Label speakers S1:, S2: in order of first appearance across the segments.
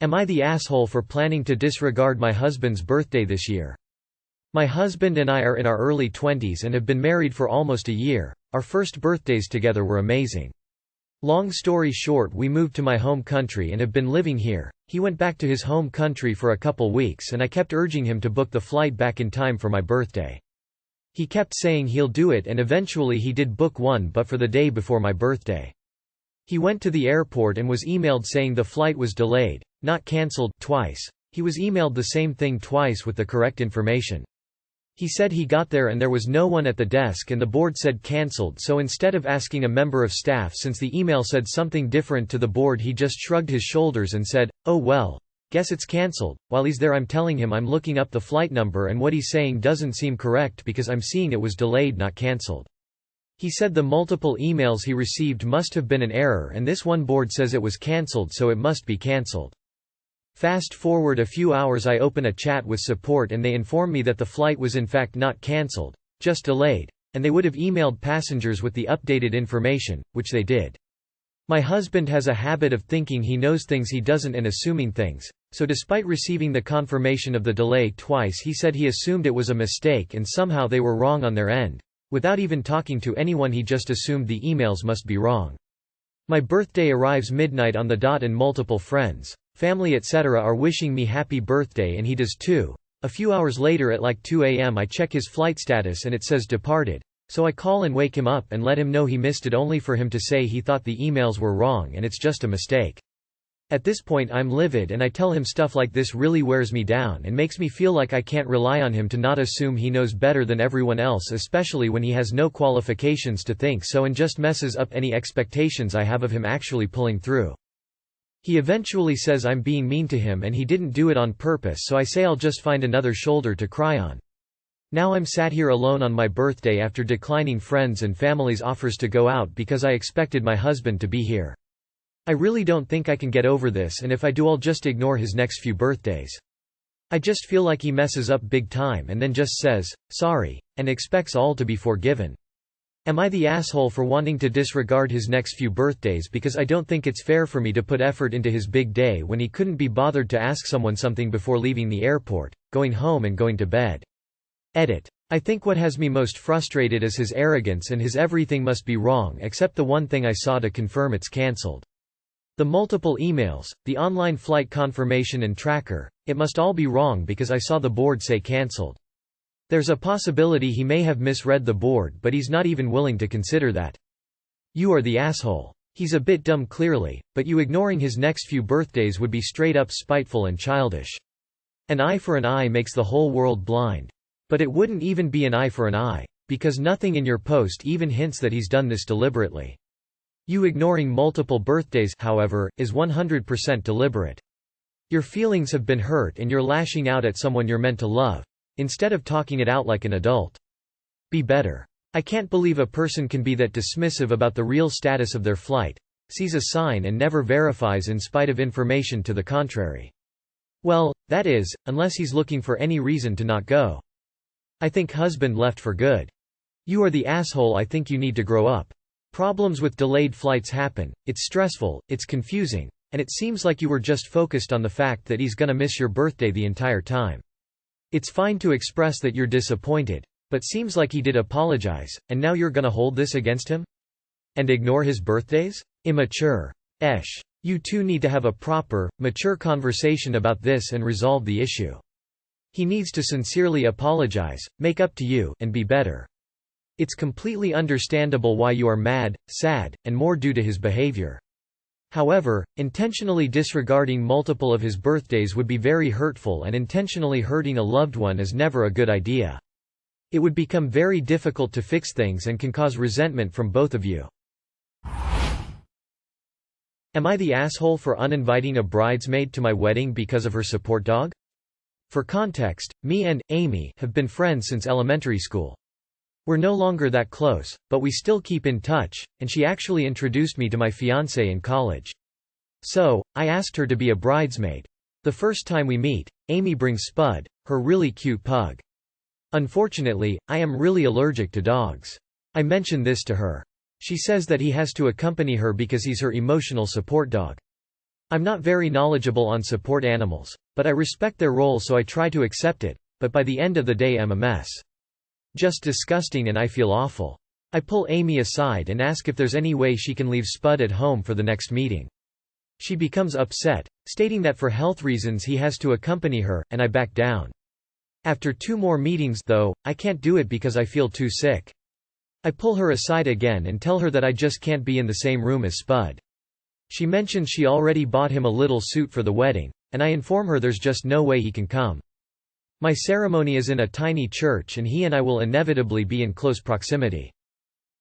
S1: Am I the asshole for planning to disregard my husband's birthday this year? My husband and I are in our early 20s and have been married for almost a year. Our first birthdays together were amazing. Long story short, we moved to my home country and have been living here. He went back to his home country for a couple weeks and I kept urging him to book the flight back in time for my birthday. He kept saying he'll do it and eventually he did book one, but for the day before my birthday. He went to the airport and was emailed saying the flight was delayed, not cancelled, twice. He was emailed the same thing twice with the correct information. He said he got there and there was no one at the desk and the board said cancelled, so instead of asking a member of staff since the email said something different to the board, he just shrugged his shoulders and said, "Oh well, guess it's cancelled." While he's there I'm telling him I'm looking up the flight number and what he's saying doesn't seem correct because I'm seeing it was delayed, not cancelled. He said the multiple emails he received must have been an error and this one board says it was cancelled, so it must be cancelled. Fast forward a few hours, I open a chat with support and they inform me that the flight was in fact not cancelled, just delayed, and they would have emailed passengers with the updated information, which they did. My husband has a habit of thinking he knows things he doesn't and assuming things, so despite receiving the confirmation of the delay twice, he said he assumed it was a mistake and somehow they were wrong on their end. Without even talking to anyone, he just assumed the emails must be wrong. My birthday arrives midnight on the dot and multiple friends, family etc. are wishing me happy birthday and he does too. A few hours later at like 2 a.m. I check his flight status and it says departed, so I call and wake him up and let him know he missed it, only for him to say he thought the emails were wrong and it's just a mistake. At this point I'm livid and I tell him stuff like this really wears me down and makes me feel like I can't rely on him to not assume he knows better than everyone else, especially when he has no qualifications to think so and just messes up any expectations I have of him actually pulling through. He eventually says I'm being mean to him and he didn't do it on purpose, so I say I'll just find another shoulder to cry on. Now I'm sat here alone on my birthday after declining friends and family's offers to go out because I expected my husband to be here. I really don't think I can get over this, and if I do I'll just ignore his next few birthdays. I just feel like he messes up big time and then just says, sorry, and expects all to be forgiven. Am I the asshole for wanting to disregard his next few birthdays because I don't think it's fair for me to put effort into his big day when he couldn't be bothered to ask someone something before leaving the airport, going home and going to bed? Edit. I think what has me most frustrated is his arrogance and his everything must be wrong except the one thing I saw to confirm it's cancelled. The multiple emails, the online flight confirmation and tracker, it must all be wrong because I saw the board say cancelled. There's a possibility he may have misread the board, but he's not even willing to consider that. You are the asshole. He's a bit dumb clearly, but you ignoring his next few birthdays would be straight up spiteful and childish. An eye for an eye makes the whole world blind. But it wouldn't even be an eye for an eye, because nothing in your post even hints that he's done this deliberately. You ignoring multiple birthdays, however, is 100% deliberate. Your feelings have been hurt and you're lashing out at someone you're meant to love, instead of talking it out like an adult. Be better. I can't believe a person can be that dismissive about the real status of their flight, sees a sign and never verifies in spite of information to the contrary. Well, that is, unless he's looking for any reason to not go. I think husband left for good. You are the asshole. I think you need to grow up. Problems with delayed flights happen, it's stressful, it's confusing, and it seems like you were just focused on the fact that he's gonna miss your birthday the entire time. It's fine to express that you're disappointed, but seems like he did apologize, and now you're gonna hold this against him? And ignore his birthdays? Immature. You two need to have a proper, mature conversation about this and resolve the issue. He needs to sincerely apologize, make up to you, and be better. It's completely understandable why you are mad, sad, and more due to his behavior. However, intentionally disregarding multiple of his birthdays would be very hurtful, and intentionally hurting a loved one is never a good idea. It would become very difficult to fix things and can cause resentment from both of you. Am I the asshole for uninviting a bridesmaid to my wedding because of her support dog? For context, me and Amy have been friends since elementary school. We're no longer that close, but we still keep in touch, and she actually introduced me to my fiancé in college. So, I asked her to be a bridesmaid. The first time we meet, Amy brings Spud, her really cute pug. Unfortunately, I am really allergic to dogs. I mention this to her. She says that he has to accompany her because he's her emotional support dog. I'm not very knowledgeable on support animals, but I respect their role, so I try to accept it, but by the end of the day I'm a mess. Just disgusting, and I feel awful. I pull Amy aside and ask if there's any way she can leave Spud at home for the next meeting. She becomes upset, stating that for health reasons he has to accompany her, and I back down. After 2 more meetings, though, I can't do it because I feel too sick. I pull her aside again and tell her that I just can't be in the same room as Spud. She mentions she already bought him a little suit for the wedding, and I inform her there's just no way he can come. My ceremony is in a tiny church and he and I will inevitably be in close proximity.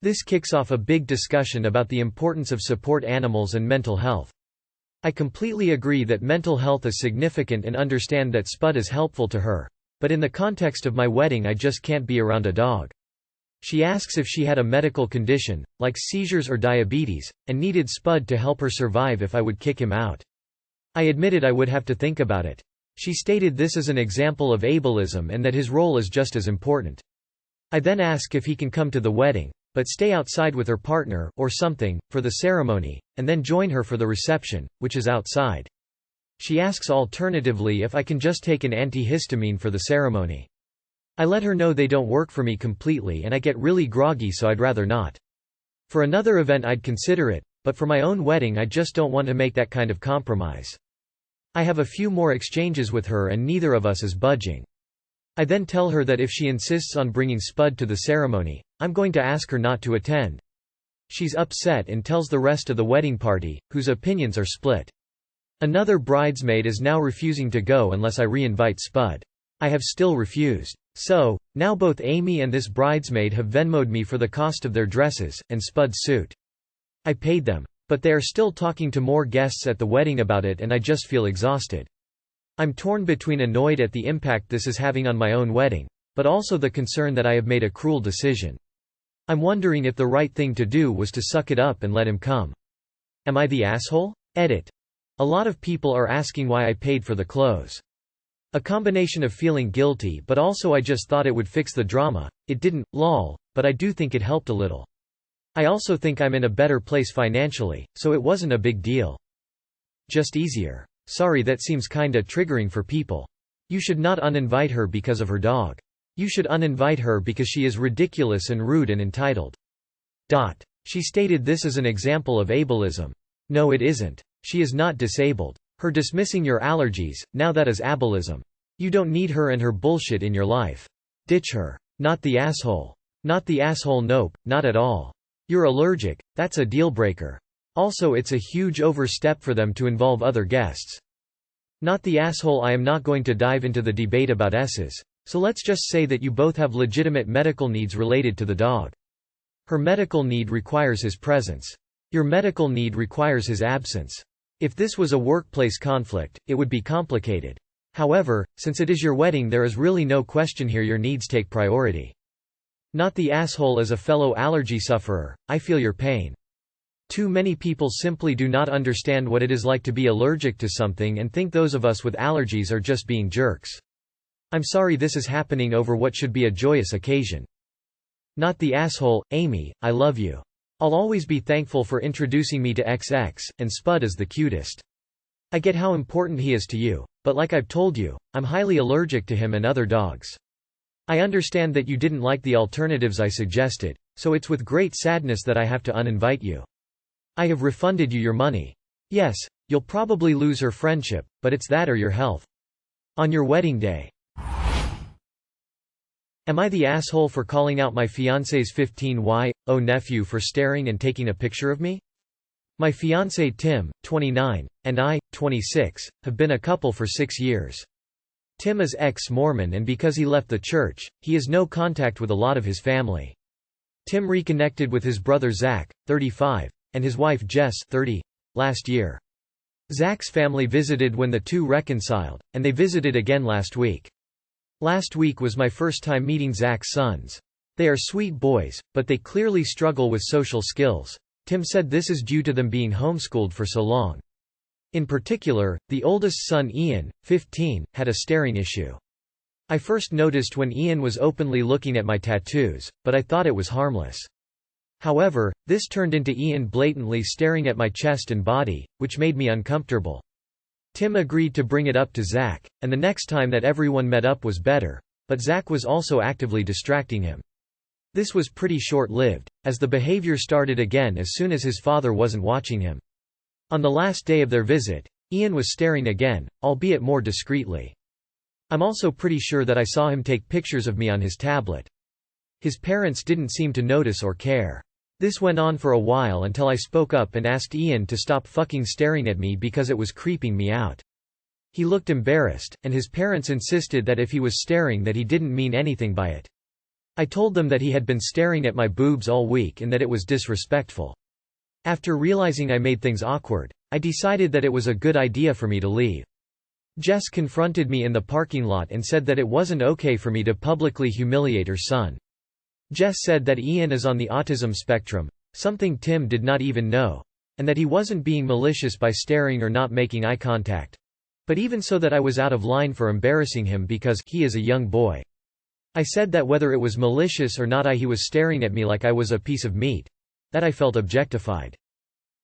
S1: This kicks off a big discussion about the importance of support animals and mental health. I completely agree that mental health is significant and understand that Spud is helpful to her, but in the context of my wedding I just can't be around a dog. She asks if she had a medical condition, like seizures or diabetes, and needed Spud to help her survive if I would kick him out. I admitted I would have to think about it. She stated this is an example of ableism and that his role is just as important. I then ask if he can come to the wedding, but stay outside with her partner, or something, for the ceremony, and then join her for the reception, which is outside. She asks alternatively if I can just take an antihistamine for the ceremony. I let her know they don't work for me completely and I get really groggy, so I'd rather not. For another event I'd consider it, but for my own wedding I just don't want to make that kind of compromise. I have a few more exchanges with her and neither of us is budging. I then tell her that if she insists on bringing Spud to the ceremony, I'm going to ask her not to attend. She's upset and tells the rest of the wedding party, whose opinions are split. Another bridesmaid is now refusing to go unless I re-invite Spud. I have still refused. So, now both Amy and this bridesmaid have Venmo'd me for the cost of their dresses, and Spud's suit. I paid them. But they are still talking to more guests at the wedding about it and I just feel exhausted. I'm torn between annoyed at the impact this is having on my own wedding, but also the concern that I have made a cruel decision. I'm wondering if the right thing to do was to suck it up and let him come. Am I the asshole? Edit. A lot of people are asking why I paid for the clothes. A combination of feeling guilty, but also I just thought it would fix the drama. It didn't, lol, but I do think it helped a little. I also think I'm in a better place financially, so it wasn't a big deal. Just easier. Sorry, that seems kinda triggering for people. You should not uninvite her because of her dog. You should uninvite her because she is ridiculous and rude and entitled. She stated this is an example of ableism. No, it isn't. She is not disabled. Her dismissing your allergies, now that is ableism. You don't need her and her bullshit in your life. Ditch her. Not the asshole. Not the asshole, nope, not at all. You're allergic, that's a deal breaker. Also, it's a huge overstep for them to involve other guests. Not the asshole. I am not going to dive into the debate about S's. So let's just say that you both have legitimate medical needs related to the dog. Her medical need requires his presence. Your medical need requires his absence. If this was a workplace conflict, it would be complicated. However, since it is your wedding, there is really no question here, your needs take priority. Not the asshole. As a fellow allergy sufferer, I feel your pain. Too many people simply do not understand what it is like to be allergic to something and think those of us with allergies are just being jerks. I'm sorry this is happening over what should be a joyous occasion. Not the asshole. Amy, I love you. I'll always be thankful for introducing me to XX, and Spud is the cutest. I get how important he is to you, but like I've told you, I'm highly allergic to him and other dogs. I understand that you didn't like the alternatives I suggested, so it's with great sadness that I have to uninvite you. I have refunded you your money. Yes, you'll probably lose her friendship, but it's that or your health. On your wedding day. Am I the asshole for calling out my fiancé's 15-year-old nephew for staring and taking a picture of me? My fiancé Tim, 29, and I, 26, have been a couple for 6 years. Tim is ex-Mormon, and because he left the church, he has no contact with a lot of his family. Tim reconnected with his brother Zach, 35, and his wife Jess, 30, last year. Zach's family visited when the two reconciled, and they visited again last week. Last week was my first time meeting Zach's sons. They are sweet boys, but they clearly struggle with social skills. Tim said this is due to them being homeschooled for so long. In particular, the oldest son Ian, 15, had a staring issue. I first noticed when Ian was openly looking at my tattoos, but I thought it was harmless. However, this turned into Ian blatantly staring at my chest and body, which made me uncomfortable. Tim agreed to bring it up to Zach, and the next time that everyone met up was better, but Zach was also actively distracting him. This was pretty short-lived, as the behavior started again as soon as his father wasn't watching him. On the last day of their visit, Ian was staring again, albeit more discreetly. I'm also pretty sure that I saw him take pictures of me on his tablet. His parents didn't seem to notice or care. This went on for a while until I spoke up and asked Ian to stop fucking staring at me because it was creeping me out. He looked embarrassed, and his parents insisted that if he was staring that he didn't mean anything by it. I told them that he had been staring at my boobs all week and that it was disrespectful. After realizing I made things awkward, I decided that it was a good idea for me to leave. Jess confronted me in the parking lot and said that it wasn't okay for me to publicly humiliate her son. Jess said that Ian is on the autism spectrum, something Tim did not even know, and that he wasn't being malicious by staring or not making eye contact. But even so, that I was out of line for embarrassing him because he is a young boy. I said that whether it was malicious or not, he was staring at me like I was a piece of meat. That I felt objectified.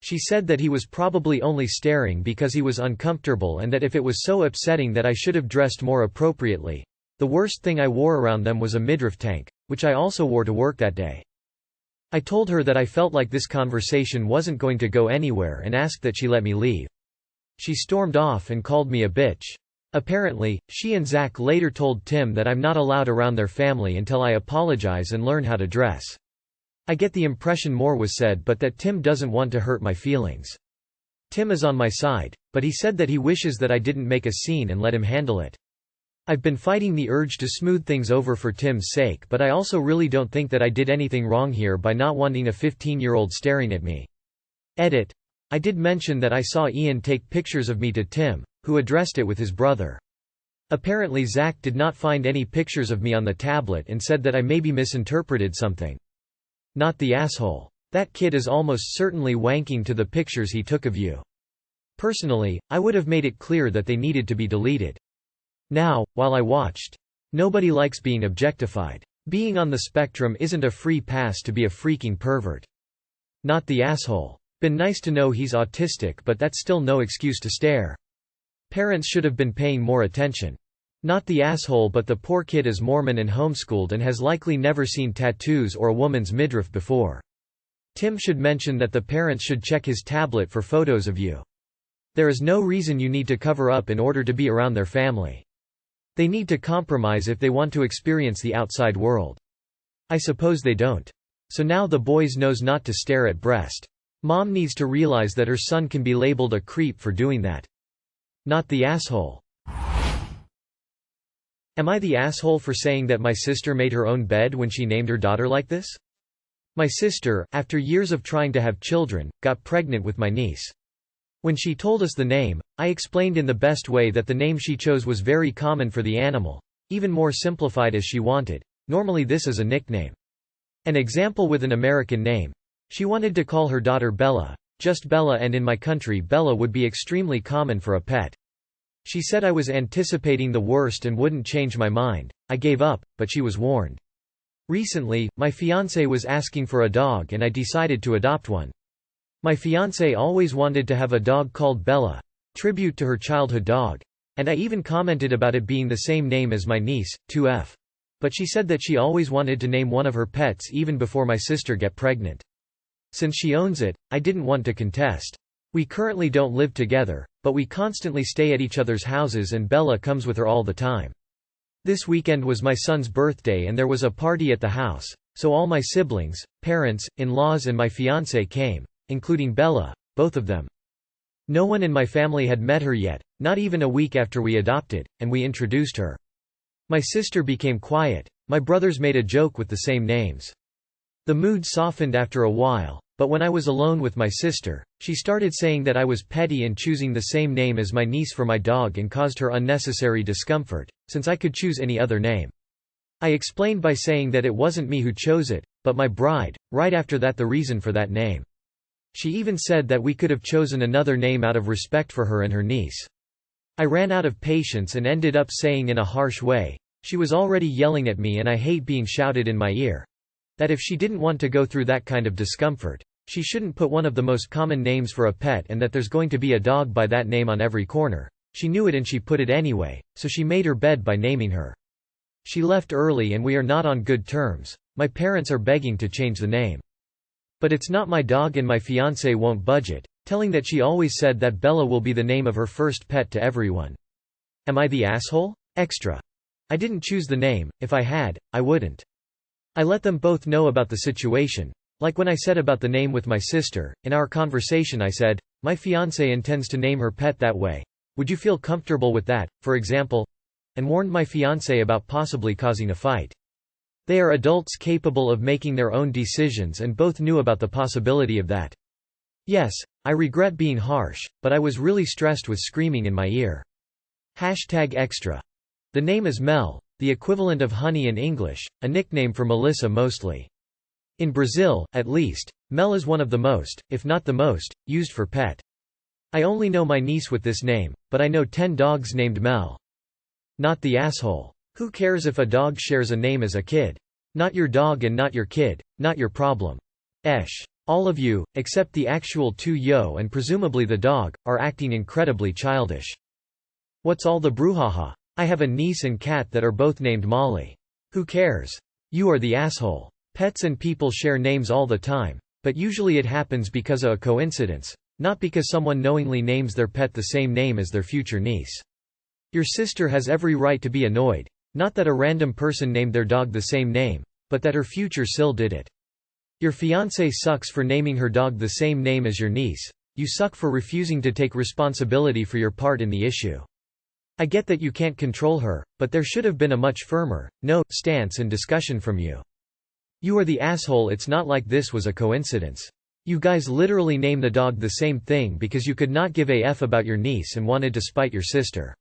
S1: She said that he was probably only staring because he was uncomfortable, and that if it was so upsetting that I should have dressed more appropriately. The worst thing I wore around them was a midriff tank, which I also wore to work that day. I told her that I felt like this conversation wasn't going to go anywhere and asked that she let me leave. She stormed off and called me a bitch. Apparently, she and Zach later told Tim that I'm not allowed around their family until I apologize and learn how to dress. I get the impression more was said, but that Tim doesn't want to hurt my feelings. Tim is on my side, but he said that he wishes that I didn't make a scene and let him handle it. I've been fighting the urge to smooth things over for Tim's sake, but I also really don't think that I did anything wrong here by not wanting a 15-year-old staring at me. Edit. I did mention that I saw Ian take pictures of me to Tim, who addressed it with his brother. Apparently Zach did not find any pictures of me on the tablet and said that I maybe misinterpreted something. Not the asshole. That kid is almost certainly wanking to the pictures he took of you. Personally, I would have made it clear that they needed to be deleted. Now, while I watched. Nobody likes being objectified. Being on the spectrum isn't a free pass to be a freaking pervert. Not the asshole. Been nice to know he's autistic, but that's still no excuse to stare. Parents should have been paying more attention. Not the asshole, but the poor kid is Mormon and homeschooled and has likely never seen tattoos or a woman's midriff before. Tim should mention that the parents should check his tablet for photos of you. There is no reason you need to cover up in order to be around their family. They need to compromise if they want to experience the outside world. I suppose they don't. So now the boys knows not to stare at breast. Mom needs to realize that her son can be labeled a creep for doing that. Not the asshole. Am I the asshole for saying that my sister made her own bed when she named her daughter like this? My sister, after years of trying to have children, got pregnant with my niece. When she told us the name, I explained in the best way that the name she chose was very common for the animal, even more simplified as she wanted. Normally this is a nickname. An example with an American name. She wanted to call her daughter Bella, just Bella, and in my country Bella would be extremely common for a pet. She said I was anticipating the worst and wouldn't change my mind. I gave up, but she was warned. Recently, my fiancé was asking for a dog and I decided to adopt one. My fiancé always wanted to have a dog called Bella, tribute to her childhood dog. And I even commented about it being the same name as my niece, 2F. But she said that she always wanted to name one of her pets even before my sister get pregnant. Since she owns it, I didn't want to contest. We currently don't live together, but we constantly stay at each other's houses and Bella comes with her all the time. This weekend was my son's birthday and there was a party at the house, so all my siblings, parents, in-laws and my fiancé came, including Bella, both of them. No one in my family had met her yet, not even a week after we adopted, and we introduced her. My sister became quiet. My brothers made a joke with the same names. The mood softened after a while, but when I was alone with my sister, she started saying that I was petty in choosing the same name as my niece for my dog and caused her unnecessary discomfort, since I could choose any other name. I explained by saying that it wasn't me who chose it, but my bride, right after that the reason for that name. She even said that we could have chosen another name out of respect for her and her niece. I ran out of patience and ended up saying in a harsh way, "She was already yelling at me and I hate being shouted in my ear." That if she didn't want to go through that kind of discomfort, she shouldn't put one of the most common names for a pet, and that there's going to be a dog by that name on every corner. She knew it and she put it anyway, so she made her bed by naming her. She left early and we are not on good terms. My parents are begging to change the name. But it's not my dog and my fiancé won't budge it, telling that she always said that Bella will be the name of her first pet to everyone. Am I the asshole? Extra. I didn't choose the name, if I had, I wouldn't. I let them both know about the situation. Like when I said about the name with my sister, in our conversation I said, my fiancé intends to name her pet that way. Would you feel comfortable with that, for example? And warned my fiancé about possibly causing a fight. They are adults capable of making their own decisions and both knew about the possibility of that. Yes, I regret being harsh, but I was really stressed with screaming in my ear. #extra. The name is Mel, the equivalent of honey in English, a nickname for Melissa mostly. In Brazil, at least, Mel is one of the most, if not the most, used for pet. I only know my niece with this name, but I know 10 dogs named Mel. Not the asshole. Who cares if a dog shares a name as a kid? Not your dog and not your kid, not your problem. All of you, except the actual 2 and presumably the dog, are acting incredibly childish. What's all the brouhaha? I have a niece and cat that are both named Molly. Who cares? You are the asshole. Pets and people share names all the time, but usually it happens because of a coincidence, not because someone knowingly names their pet the same name as their future niece. Your sister has every right to be annoyed, not that a random person named their dog the same name, but that her future Sil did it. Your fiancé sucks for naming her dog the same name as your niece. You suck for refusing to take responsibility for your part in the issue. I get that you can't control her, but there should have been a much firmer, no stance and discussion from you. You are the asshole. It's not like this was a coincidence. You guys literally name the dog the same thing because you could not give a f about your niece and wanted to spite your sister.